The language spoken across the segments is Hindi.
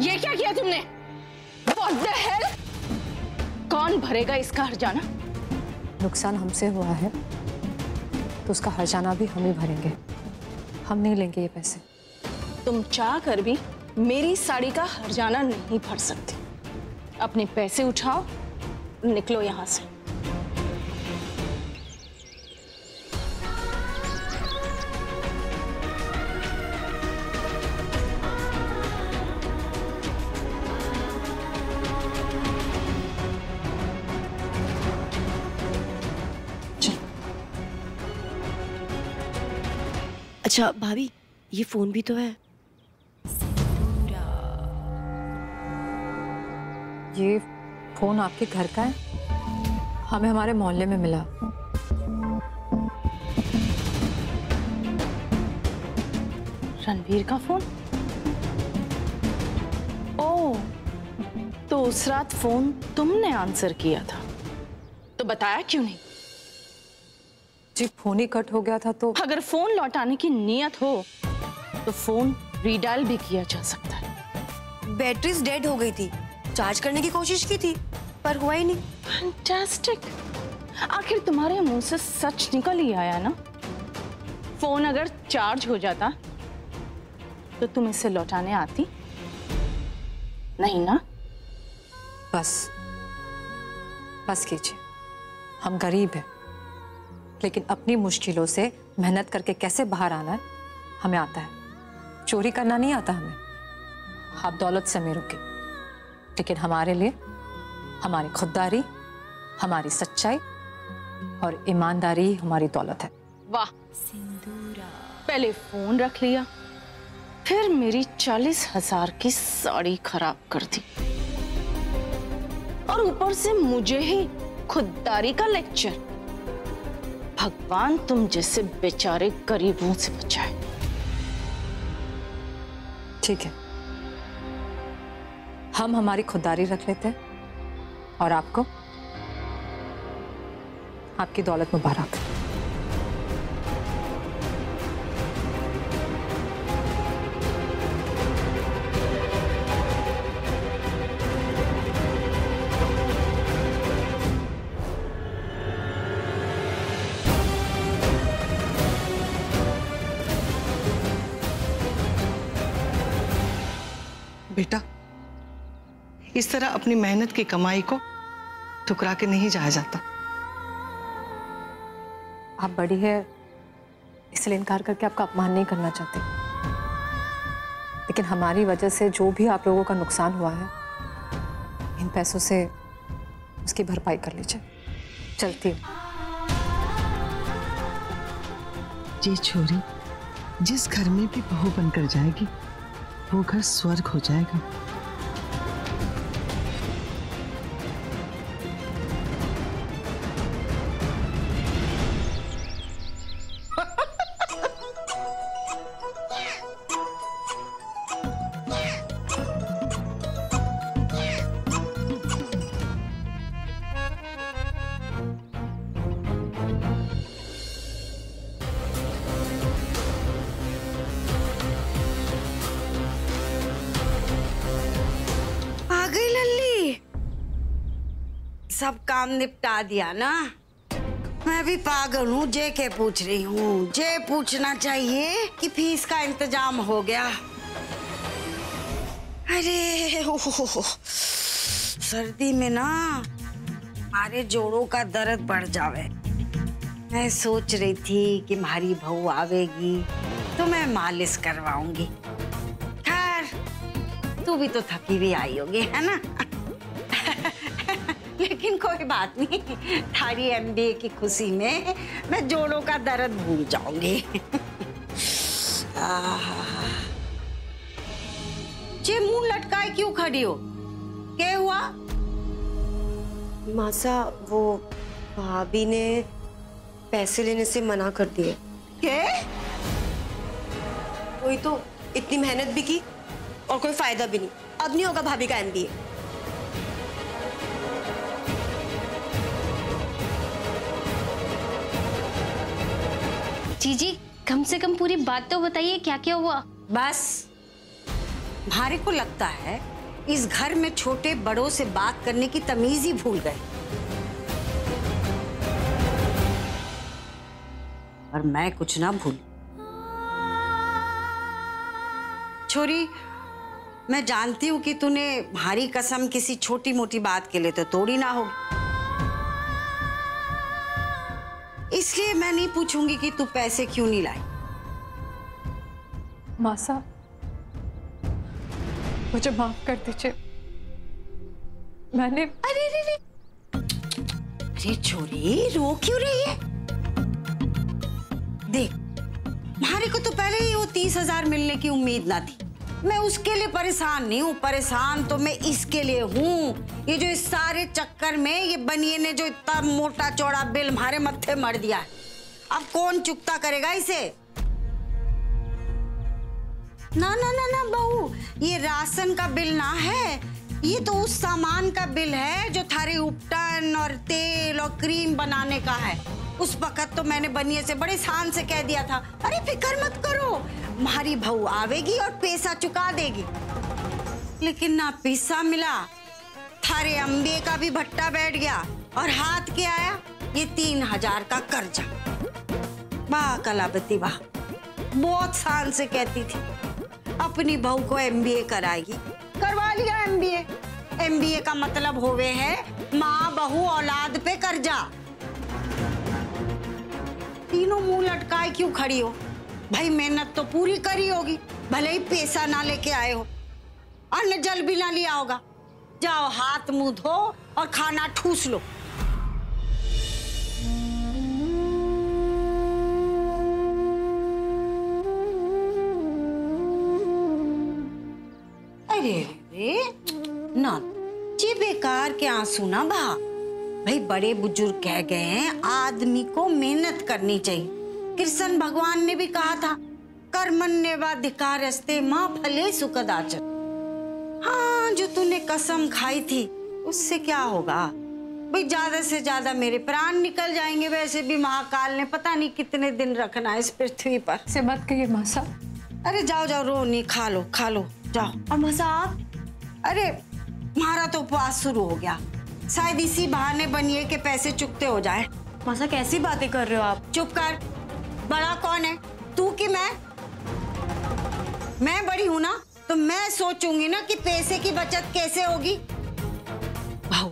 ये क्या किया तुमने? What the hell? कौन भरेगा इसका हर्जाना? नुकसान हमसे हुआ है तो उसका हर्जाना भी हम ही भरेंगे। हम नहीं लेंगे ये पैसे। तुम चाह कर भी मेरी साड़ी का हर्जाना नहीं भर सकती। अपने पैसे उठाओ, निकलो यहां से। अच्छा भाभी, ये फोन भी तो है। ये फोन आपके घर का है? हमें हमारे मोहल्ले में मिला। रणवीर का फोन? ओह, तो उस रात फोन तुमने आंसर किया था, तो बताया क्यों नहीं? जी फोन ही कट हो गया था तो। अगर फोन लौटाने की नियत हो तो फोन रीडायल भी किया जा सकता है। बैटरीज डेड हो गई थी, चार्ज करने की कोशिश की थी पर हुआ ही नहीं। फैंटास्टिक। आखिर तुम्हारे मुंह से सच निकल ही आया ना। फोन अगर चार्ज हो जाता तो तुम इसे लौटाने आती नहीं ना? बस कीजिए। हम गरीब हैं, लेकिन अपनी मुश्किलों से मेहनत करके कैसे बाहर आना है हमें आता है। चोरी करना नहीं आता हमें। आप दौलत से अमीरोगे, लेकिन हमारे लिए हमारी खुददारी, हमारी सच्चाई और ईमानदारी हमारी दौलत है। वाह, पहले फोन रख लिया, फिर मेरी 40,000 की साड़ी खराब कर दी, और ऊपर से मुझे ही खुददारी का लेक्चर। भगवान तुम जैसे बेचारे गरीबों से बचाए। ठीक है, हम हमारी खुददारी रख लेते हैं और आपको आपकी दौलत मुबारक। बेटा, इस तरह अपनी मेहनत की कमाई को ठुकरा के नहीं जाया जाता। आप बड़ी है इसलिए इनकार करके आपका अपमान नहीं करना चाहते, लेकिन हमारी वजह से जो भी आप लोगों का नुकसान हुआ है, इन पैसों से उसकी भरपाई कर लीजिए। चलती हूँ। ये छोरी जिस घर में भी बहू बनकर जाएगी वो घर स्वर्ग हो जाएगा। सब काम निपटा दिया ना। मैं भी पागल हूँ, जे के पूछ रही हूँ। जे पूछना चाहिए कि फीस का इंतजाम हो गया। अरे सर्दी में ना हमारे जोड़ों का दर्द बढ़ जावे। मैं सोच रही थी कि हमारी बहू आवेगी तो मैं मालिश करवाऊंगी। खैर तू भी तो थकी भी आई होगी, है ना? लेकिन कोई बात नहीं, थारी एमबीए की खुशी में मैं जोड़ों का दर्द भूल जाऊंगी। जे मुंह लटकाए क्यों खड़ी हो? क्या हुआ? मासा, वो भाभी ने पैसे लेने से मना कर दिए। क्या? कोई तो इतनी मेहनत भी की और कोई फायदा भी नहीं। अब नहीं होगा भाभी का एमबीए। जीजी, कम से कम पूरी बात तो बताइए, क्या क्या हुआ? बस भारे को लगता है इस घर में छोटे बड़ों से बात करने की तमीज ही भूल गए। और मैं कुछ ना भूल। छोरी, मैं जानती हूं कि तूने भारी कसम किसी छोटी मोटी बात के लिए तो तोड़ी ना होगी, इसलिए मैं नहीं पूछूंगी कि तू पैसे क्यों नहीं लाई। मासा, मुझे माफ कर दीजिए। मैंने अरे छोरी, रो क्यों रही है? देख, हमारे को तो पहले ही वो 30,000 मिलने की उम्मीद ना थी। मैं उसके लिए परेशान नहीं हूँ, परेशान तो मैं इसके लिए हूँ। ये जो इस सारे चक्कर में ये बनिए ने जो इतना मोटा चौड़ा बिल हमारे मत्थे मर दिया है, अब कौन चुकता करेगा इसे? ना ना ना ना बहू, ये राशन का बिल ना है, ये तो उस सामान का बिल है जो थारे उपटन और तेल और क्रीम बनाने का है। उस वक्त तो मैंने बनिए से बड़े शान से कह दिया था, अरे फिक्र मत करो, हमारी बहू आवेगी और पैसा चुका देगी। लेकिन ना पैसा मिला, थारे अंबे का भी भट्टा बैठ गया और हाथ क्या आया, ये 3,000 का कर्जा। वाह कलावती वाह, बहुत शान से कहती थी अपनी बहू को MBA कराएगी, करवा लिया MBA। MBA का मतलब होवे है माँ बहू औलाद पे कर्जा। तीनों मुंह लटकाए क्यों खड़ी हो? भाई मेहनत तो पूरी करी होगी, भले ही पैसा ना लेके आए हो, अन्न जल भी ना लिया होगा। जाओ हाथ मुंह धो और खाना ठूस लो। अरे रे ना, ये बेकार के आंसू ना बहा। भाई बड़े बुजुर्ग कह गए हैं आदमी को मेहनत करनी चाहिए। कृष्ण भगवान ने भी कहा था, कर्मण्येवाधिकारस्ते मां फले सुखदाचर। हाँ, जो तूने कसम खाई थी उससे क्या होगा भाई? ज्यादा से ज्यादा मेरे प्राण निकल जाएंगे। वैसे भी महाकाल ने पता नहीं कितने दिन रखना है इस पृथ्वी पर। से मत कहिए मासा। अरे जाओ जाओ, रो नहीं, खा लो जाओ। और मासा आप? अरे हमारा तो उपवास शुरू हो गया, शायद इसी बहाने बनिए के पैसे चुकते हो जाए। मासा कैसी बातें कर रहे हो आप? चुप कर। बड़ा कौन है, तू कि मैं? मैं बड़ी हूं ना, तो मैं सोचूंगी ना कि पैसे की बचत कैसे होगी। भाऊ,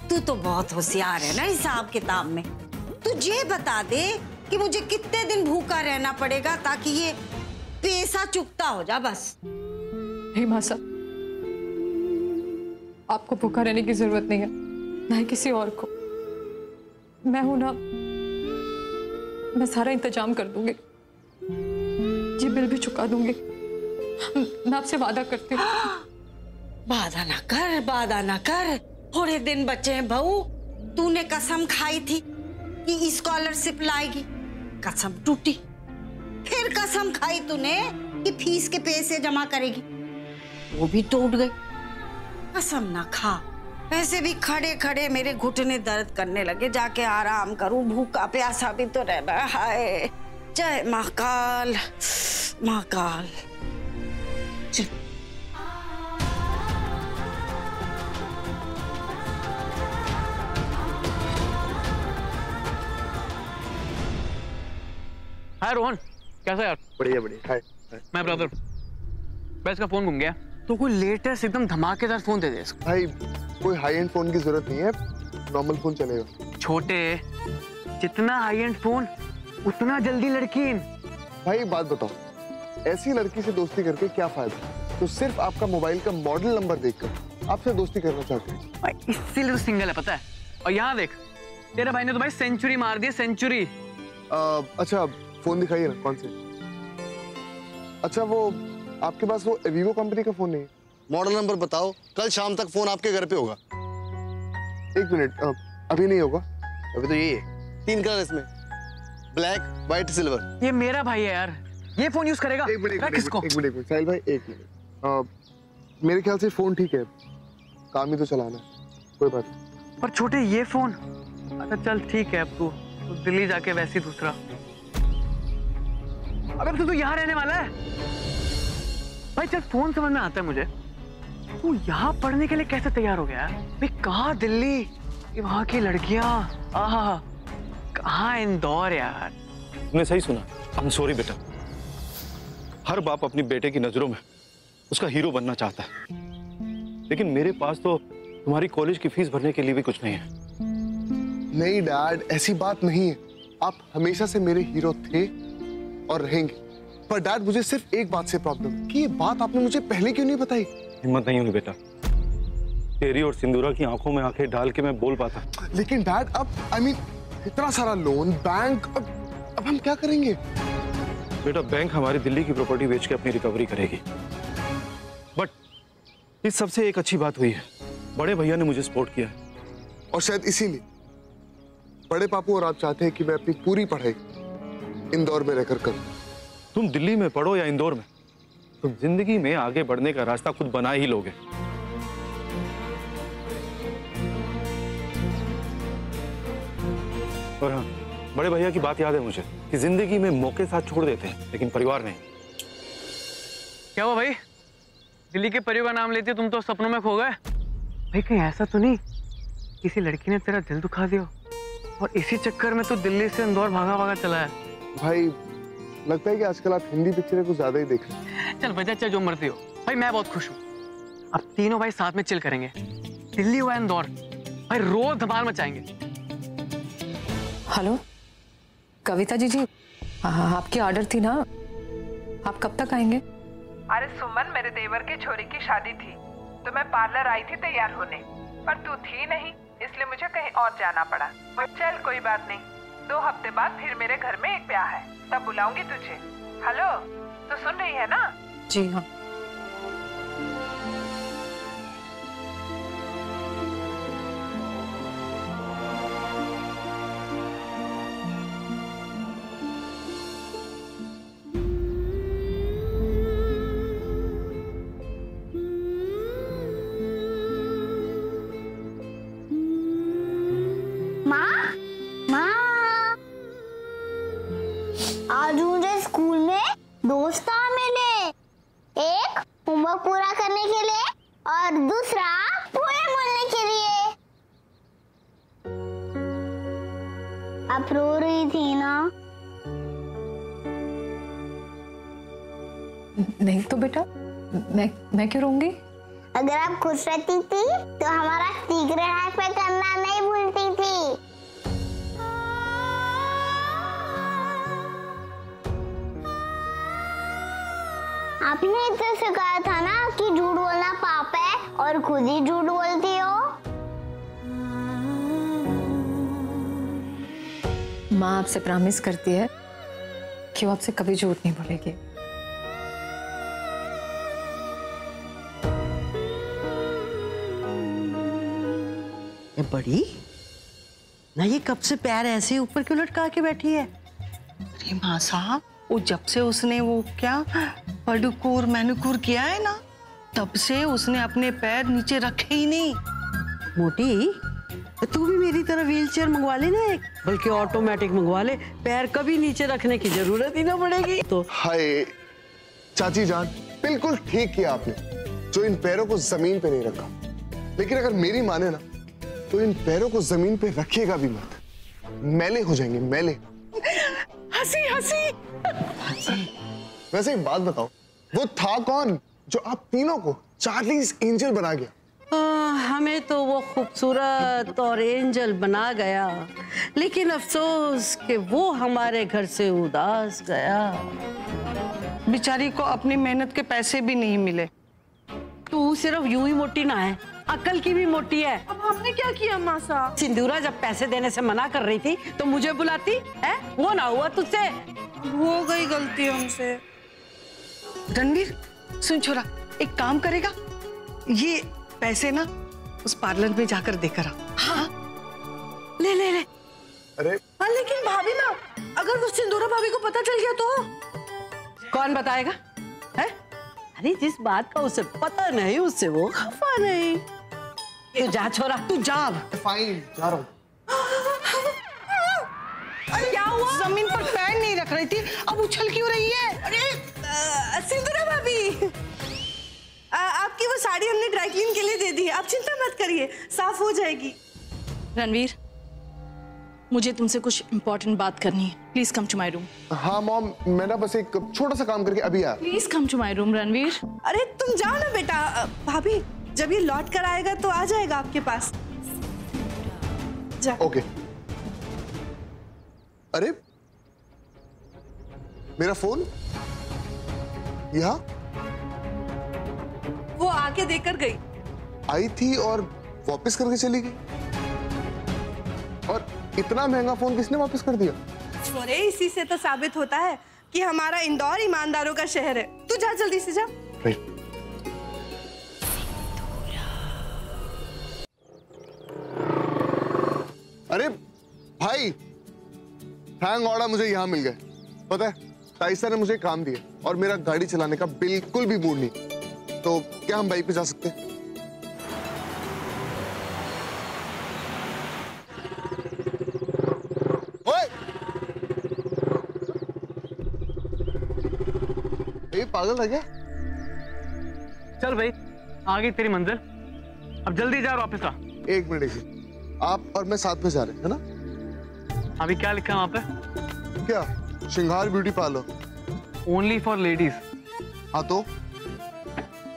तू तो बहुत होशियार है ना हिसाब किताब में। तू ये बता दे कि मुझे कितने दिन भूखा रहना पड़ेगा ताकि ये पैसा चुकता हो जा बस। नहीं मासा, आपको भूखा रहने की जरूरत नहीं है, ना ही किसी और को। मैं हूं ना, मैं सारा इंतजाम कर दूंगी, ये बिल भी चुका दूंगी। मैं आपसे वादा करती हूँ। वादा ना कर, थोड़े दिन बचे हैं बहू। तूने कसम खाई थी कि स्कॉलरशिप लाएगी, कसम टूटी। फिर कसम खाई तूने कि फीस के पैसे जमा करेगी, वो भी टूट गई। कसम ना खा। वैसे भी खड़े खड़े मेरे घुटने दर्द करने लगे, जाके आराम करूं, भूखा प्यासा भी तो रहना है। हाय जय महाकाल, महाकाल। चल हाय रोहन, कैसा यार? बढ़िया बढ़िया। हाय। मैं ब्रदर, बस का फोन गुम गया, तो कोई लेटेस्ट एकदम धमाकेदार फोन दे दे इसको। भाई कोई हाई एंड फोन की जरूरत नहीं है, नॉर्मल फोन चलेगा। छोटे, जितना हाई एंड फोन उतना जल्दी लड़की। भाई बात बताओ, ऐसी लड़की से दोस्ती करके क्या फायदा? तो सिर्फ आपका मोबाइल का मॉडल नंबर देखकर आपसे दोस्ती करना चाहते हैं। भाई इसीलिए तो सिंगल है, पता है। और यहाँ देख, तेरे भाई ने तो भाई सेंचुरी मार दी, सेंचुरी। अच्छा फोन दिखाइए ना, कौन से? अच्छा वो आपके पास वो वीवो कंपनी का फोन नहीं है? मॉडल नंबर बताओ, कल शाम तक फोन आपके घर पे होगा। 1 मिनट, अभी नहीं होगा। अभी तो यही है, 3 कलर इसमें, ब्लैक, व्हाइट, सिल्वर। ये मेरा भाई है यार, ये फोन यूज करेगा। एक मिनट किसको? साहिल भाई, 1 मिनट। मेरे ख्याल से फोन ठीक है, काम ही तो चलाना है, कोई बात नहीं। पर छोटे ये फोन, अच्छा चल ठीक है, अब तू दिल्ली जाके वैसे ही दूसरा। अबे तू यहाँ रहने वाला है? भाई चल फोन समझ में आता है मुझे, तू यहाँ पढ़ने के लिए कैसे तैयार हो गया? भाई कहाँ दिल्ली, ये वहाँ की लड़कियाँ, आहा, कहाँ इंदौर यार। तुमने सही सुना। I'm sorry बेटा। हर बाप अपनी बेटे की नजरों में उसका हीरो बनना चाहता है, लेकिन मेरे पास तो तुम्हारी कॉलेज की फीस भरने के लिए भी कुछ नहीं है। नहीं डैड, ऐसी बात नहीं है। आप हमेशा से मेरे हीरो थे और रहेंगे। पर डैड, मुझे सिर्फ एक बात से प्रॉब्लम है कि ये बात आपने मुझे पहले क्यों नहीं बताई? हिम्मत नहीं हुई बेटा, तेरी और सिंदूरा की आंखों में आंखें डाल के मैं बोल पाता। लेकिन डैड, अब इतना सारा लोन, बैंक, अब हम क्या करेंगे? बेटा, बैंक हमारी दिल्ली की प्रॉपर्टी बेच के अपनी रिकवरी करेगी। बट इस सबसे एक अच्छी बात हुई है, बड़े भैया ने मुझे सपोर्ट किया है। और शायद इसीलिए बड़े पापू और आप चाहते हैं कि मैं अपनी पूरी पढ़ाई इंदौर में रहकर करूं। तुम दिल्ली में पढ़ो या इंदौर में, तुम जिंदगी में आगे बढ़ने का रास्ता खुद बना ही लोगे। और हाँ, बड़े भैया की बात याद है मुझे कि जिंदगी में मौके साथ छोड़ देते हैं, लेकिन परिवार नहीं। क्या हुआ भाई, दिल्ली के परिवार नाम लेते तुम तो सपनों में खो गए? भाई कहीं ऐसा तो नहीं किसी लड़की ने तेरा दिल दुखा दिया और इसी चक्कर में तो दिल्ली से इंदौर भागा भागा चला है? भाई लगता है कि आजकल आप हिंदी पिक्चरें कुछ ज्यादा ही देख रहे हैं। चल वजह चाहे जो मर्जी हो, भाई मैं बहुत खुश हूँ। अब तीनों भाई साथ में चिल करेंगे, दिल्ली हुआ इंदौर, भाई रोज धमाल मचाएंगे। हेलो कविता जी, आपकी ऑर्डर थी ना, आप कब तक आएंगे? अरे सुमन, मेरे देवर के छोरी की शादी थी तो मैं पार्लर आई थी तैयार होने, पर तू थी नहीं, इसलिए मुझे कहीं और जाना पड़ा। चल कोई बात नहीं, 2 हफ्ते बाद फिर मेरे घर में एक ब्याह है, तब बुलाऊंगी तुझे। हेलो, तो सुन रही है ना? जी हाँ। आज मुझे स्कूल में दोस्त मिले, एक होमवर्क पूरा करने के लिए और दूसरा पोएम बोलने के लिए। आप रो रही थी ना? नहीं तो बेटा, मैं क्यों रोऊंगी? अगर आप खुश रहती थी तो हमारा सीक्रेट हाईफाई करना नहीं भूलती थी। आपने इतना सिखाया था ना कि झूठ बोलना पाप है और खुद ही झूठ बोलती हो। माँ आपसे प्रॉमिस करती है कि वो आपसे कभी झूठ नहीं बोलेगी। बड़ी ना, ये कब से पैर ऐसे ऊपर क्यों लटका के बैठी है? अरे माँ साहब, वो जब से उसने वो क्या पेडिक्योर मैनिक्योर किया है ना, तब से उसने अपने पैर नीचे रखे ही नहीं। मोटी, तू भी मेरी तरह व्हीलचेयर मंगवा ले ना एक, बल्कि ऑटोमेटिक मंगवा ले, पैर कभी नीचे रखने की जरूरत ही ना पड़ेगी। तो हाय चाची जान, बिल्कुल ठीक किया आपने जो इन पैरों को जमीन पे नहीं रखा। लेकिन अगर मेरी माने ना तो इन पैरों को जमीन पे रखिएगा भी मत, मैले हो जाएंगे, मैले। हंसी हंसी। वैसे एक बात बताओ, वो था कौन जो आप तीनों को चार्लीज एंजल बना गया? हमें तो वो खूबसूरत और एंजल बना गया, लेकिन अफसोस कि वो हमारे घर से उदास गया। बेचारी को अपनी मेहनत के पैसे भी नहीं मिले। तू सिर्फ यूं ही मोटी ना है, अकल की भी मोटी है। अब हमने क्या किया माँ साहब? सिंदूरा जब पैसे देने से मना कर रही थी तो मुझे बुलाती है, वो ना हुआ तुझसे। हो गई गलती हमसे। रणवीर सुन छोरा, एक काम करेगा, ये पैसे ना उस पार्लर में जाकर देकर आ। हाँ ले ले ले। अरे लेकिन भाभी ना, अगर वो सिंदूरा भाभी को पता चल गया तो? कौन बताएगा है? अरे जिस बात का उसे पता नहीं उससे वो खफा नहीं। तू जा छोरा, तू जा। फाइन, जा रहा हूँ। क्या हुआ? जमीन पर पैर नहीं रख रही थी, अब उछल क्यों रही है? अरे सिंदूरा भाभी, साड़ी हमने ड्राई क्लीन के लिए दे दी है, आप चिंता मत करिए, साफ हो जाएगी। रणवीर, मुझे तुमसे कुछ इम्पोर्टेंट बात करनी है। Please come to my room. हाँ मॉम, मैं ना बस एक छोटा सा काम करके अभी आया। Please come to my room Ranveer. अरे तुम जाओ ना बेटा, भाभी जब ये लौट कर आएगा तो आ जाएगा आपके पास। जा। ओके। अरे मेरा फोन यहाँ? वो आके देकर गई। आई थी और वापस करके चली गई। और इतना महंगा फोन किसने वापस कर दिया? अरे इसी से तो साबित होता है कि हमारा इंदौर ईमानदारों का शहर है। तू जा, जल्दी से जा। अरे भाई, थैंक गॉड मुझे यहाँ मिल गए। पता है, ताइसा ने मुझे काम दिया और मेरा गाड़ी चलाने का बिल्कुल भी मूड नहीं, तो क्या हम बाइक पे जा सकते हैं? ओए! ये पागल है क्या? चल भाई, आ गई तेरी मंजिल, अब जल्दी जा और वापस आ। एक मिनट, आप और मैं साथ में जा रहे हैं, है ना? अभी क्या लिखा है वहां पे? क्या? श्रृंगार beauty parlour only for ladies. हाँ तो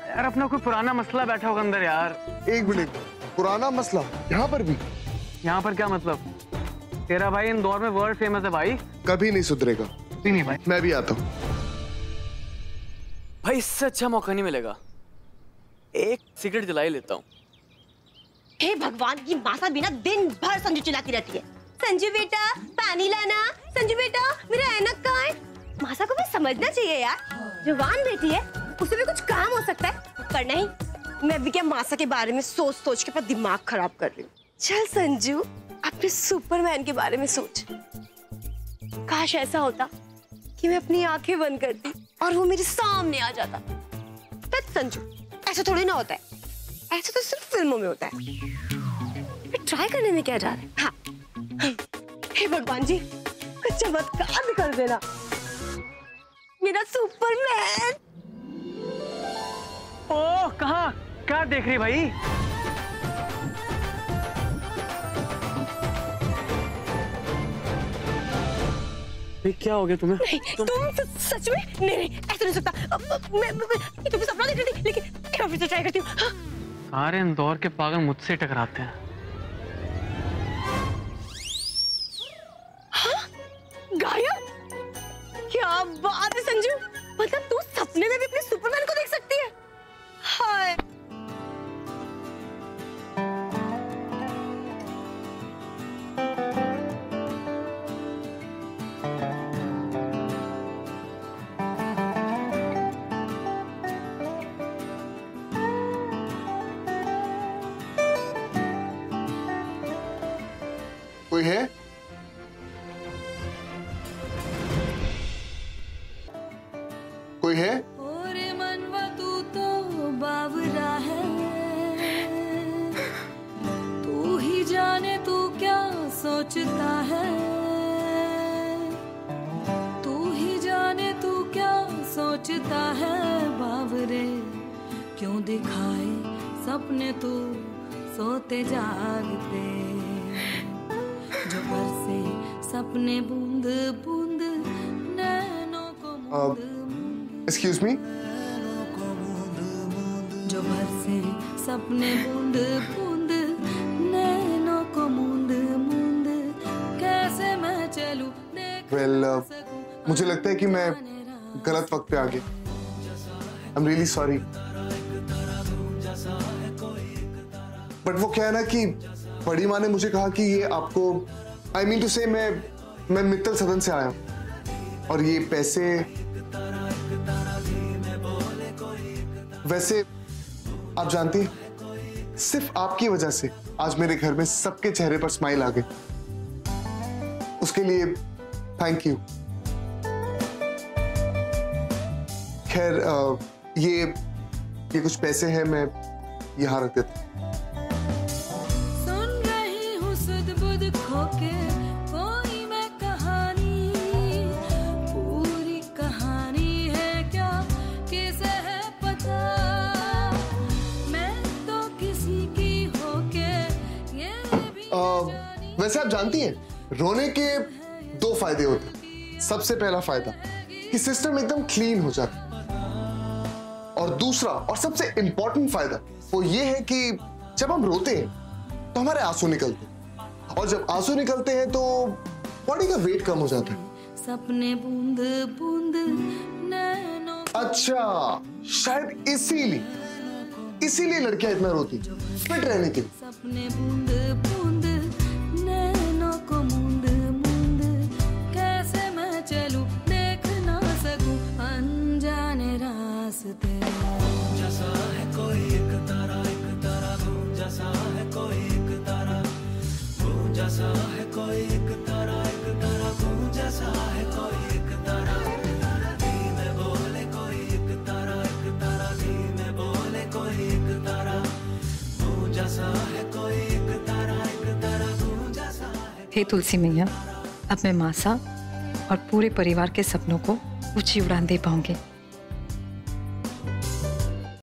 यार अपना कोई पुराना मसला बैठा होगा अंदर यार। एक मिनट, पुराना मसला यहाँ पर भी? यहाँ पर क्या मतलब? तेरा भाई इंदौर में वर्ल्ड फेमस है भाई। कभी नहीं सुधरेगा। नहीं भाई, मैं भी आता हूँ। भाई इससे अच्छा मौका नहीं मिलेगा, एक सिगरेट जला ही लेता हूँ। हे भगवान, ये मासा बिना दिन भर संजू चिल्लाती रहती है। संजू बेटा पानी लाना, संजू बेटा मेरा ऐनक कहाँ है? मासा को भी समझना चाहिए यार, जवान बेटी है, उसे भी कुछ काम हो सकता है, पर नहीं, मैं भी क्या मासा के बारे में सोच सोच के अपना दिमाग खराब कर रही हूँ। चल संजू, अपने सुपरमैन के बारे में सोच। काश ऐसा होता कि मैं अपनी आंखें बंद करती और वो मेरे सामने आ जाता। बट संजू, ऐसा थोड़ी ना होता है, ऐसा तो सिर्फ फिल्मों में होता है। ट्राई करने में क्या जा रहा है? हाँ। हे भगवान जी, कुछ चमत्कार भी कर देना, मेरा सुपरमैन। ओह, कहाँ? क्या देख रही भाई? क्या हो गया तुम्हें? नहीं, तुम सच में? नहीं, ऐसा नहीं सकता। मैं तुम्हें सपना देख रही थी, लेकिन मैं फिर से ट्राई करती हूँ। हाँ? सारे इंदौर के पागल मुझसे टकराते हैं। हाँ? गायब? क्या बात है संजू, मतलब तू सपने में भी अपने सुपरमैन को देख सकती है? हाय। कोई है? कोई है? ओरे मनवा तू तो बावरा है, तू ही जाने तू क्या सोचता है, तू ही जाने तू क्या सोचता है बावरे, क्यों दिखाए सपने तू सोते जागते, जो बरसे सपने बूंद बूंद नैनों को एक्सक्यूज मी? जो बरसे सपने बूंद बूंद नैनों को मूंद मूंद, कैसे मैं चलूं? वेल, मुझे लगता है कि मैं गलत वक्त पे आ गया। I am really sorry. But वो क्या है ना कि बड़ी माँ ने मुझे कहा कि ये आपको, आई मीन टू से, मैं मित्तल सदन से आया हूँ और ये पैसे, वैसे आप जानती हैं, सिर्फ आपकी वजह से आज मेरे घर में सबके चेहरे पर स्माइल आ गई। उसके लिए थैंक यू। खैर, ये कुछ पैसे हैं, मैं यहाँ रख देता हूँ। सुन रही हूँ सुध बुध खोके कोई मैं कहानी, पूरी कहानी है क्या किसे है पता, वैसे आप जानती हैं, रोने के 2 फायदे होते हैं। सबसे पहला फायदा कि सिस्टम एकदम क्लीन हो जाता है, और दूसरा और सबसे इंपॉर्टेंट फायदा वो ये है कि जब हम रोते हैं तो हमारे आंसू निकलते हैं, और जब आंसू निकलते हैं तो बॉडी का वेट कम हो जाता है। सपने बूंद बूंद नैनों। अच्छा, शायद इसीलिए लड़कियां इतना रोती, फिट रहने के लिए। सपने बूंद बूंद नैनों को मूंद मूंद, कैसे मैं चलूं देख ना सकूं अनजाने रास्ते। जैसा है कोई एक तारा गूंजा सा है कोई एक तारा, गूंजा सा है कोई एक तारा गूंजा सा है कोई एक तारा, धीमे बोले कोई एक तारा धीमे बोले कोई एक तारा, गूंजा सा है कोई एक तारा गूंजा सा है। हे तुलसी मैया, अब मैं मासा और पूरे परिवार के सपनों को ऊंची उड़ान दे पाऊंगी।